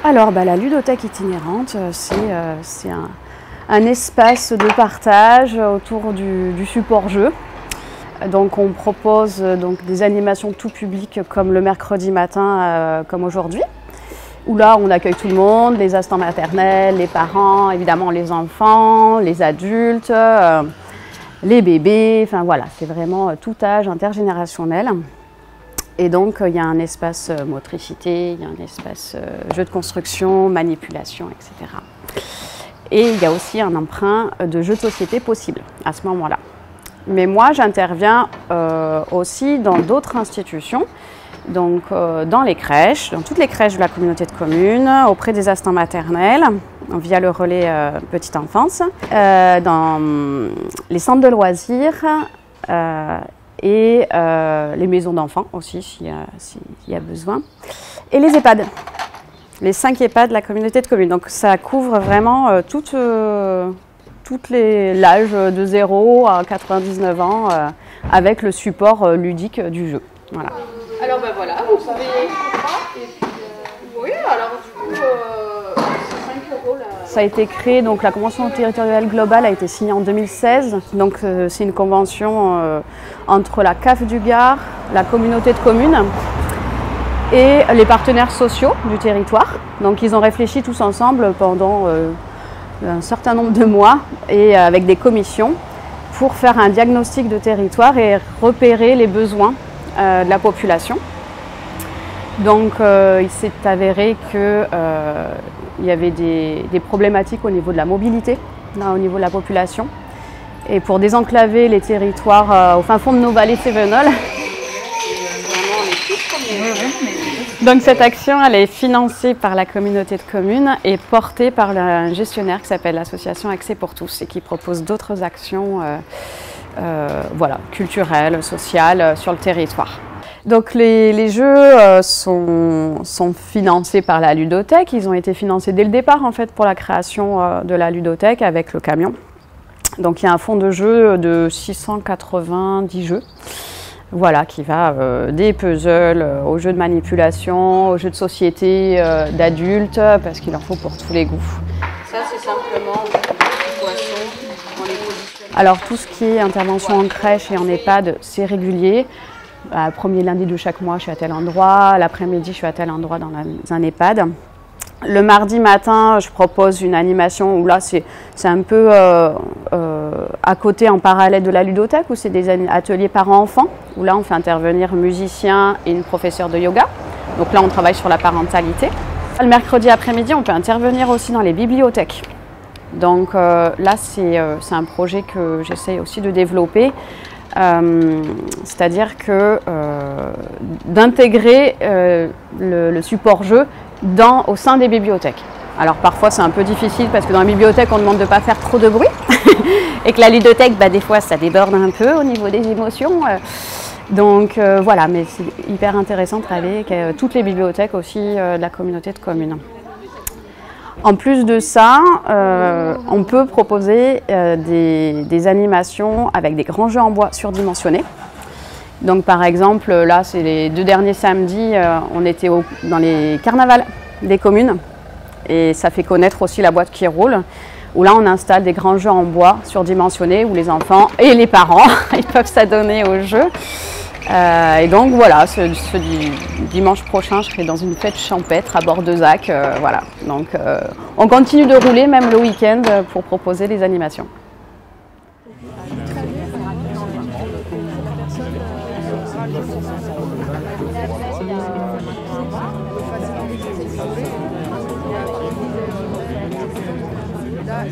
Alors, la ludothèque itinérante, c'est un espace de partage autour du support jeu. Donc, on propose des animations tout public comme le mercredi matin, comme aujourd'hui, où là, on accueille tout le monde, les assistants maternels, les parents, évidemment les enfants, les adultes, les bébés, enfin voilà, c'est vraiment tout âge intergénérationnel. Et donc, il y a un espace motricité, il y a un espace jeu de construction, manipulation, etc. Et il y a aussi un emprunt de jeux de société possible à ce moment-là. Mais moi, j'interviens aussi dans d'autres institutions, donc dans les crèches, dans toutes les crèches de la communauté de communes, auprès des assistants maternels, via le relais petite enfance, dans les centres de loisirs, et les maisons d'enfants aussi, s'il y a besoin, et les EHPAD, les 5 EHPAD de la communauté de communes. Donc ça couvre vraiment l'âge de 0 à 99 ans avec le support ludique du jeu. Voilà. Alors voilà, vous pouvez... Oui, alors du coup, c'est 5 € là. Ça a été créé, donc la convention territoriale globale a été signée en 2016. Donc c'est une convention entre la CAF du Gard, la communauté de communes et les partenaires sociaux du territoire. Donc ils ont réfléchi tous ensemble pendant un certain nombre de mois et avec des commissions pour faire un diagnostic de territoire et repérer les besoins de la population. Donc il s'est avéré que il y avait des problématiques au niveau de la mobilité, au niveau de la population. Et pour désenclaver les territoires au fin fond de nos vallées cévenoles, donc cette action elle est financée par la communauté de communes et portée par un gestionnaire qui s'appelle l'association Accès pour tous et qui propose d'autres actions culturelles, sociales sur le territoire. Donc les jeux sont financés par la ludothèque. Ils ont été financés dès le départ en fait pour la création de la ludothèque avec le camion. Donc il y a un fonds de jeu de 690 jeux. Voilà, qui va des puzzles aux jeux de manipulation, aux jeux de société d'adultes, parce qu'il en faut pour tous les goûts. Ça c'est simplement des poissons dans les positions. Alors tout ce qui est intervention en crèche et en EHPAD, c'est régulier. Premier lundi de chaque mois, je suis à tel endroit. L'après-midi, je suis à tel endroit dans un EHPAD. Le mardi matin, je propose une animation où là, c'est un peu à côté, en parallèle de la ludothèque, où c'est des ateliers parents-enfants, où là, on fait intervenir un musicien et une professeure de yoga. Donc là, on travaille sur la parentalité. Le mercredi après-midi, on peut intervenir aussi dans les bibliothèques. Donc là, c'est un projet que j'essaie aussi de développer. C'est-à-dire que d'intégrer le support jeu au sein des bibliothèques. Alors parfois c'est un peu difficile parce que dans la bibliothèque on demande de ne pas faire trop de bruit et que la ludothèque des fois ça déborde un peu au niveau des émotions. Donc voilà, mais c'est hyper intéressant de travailler avec toutes les bibliothèques aussi de la communauté de communes. En plus de ça, on peut proposer des animations avec des grands jeux en bois surdimensionnés. Donc par exemple, là c'est les 2 derniers samedis, on était dans les carnavals des communes et ça fait connaître aussi la boîte qui roule, où là on installe des grands jeux en bois surdimensionnés où les enfants et les parents ils peuvent s'adonner aux jeux. Et donc voilà, ce dimanche prochain, je serai dans une fête champêtre à Bordezac. Voilà. Donc on continue de rouler même le week-end pour proposer des animations. Là,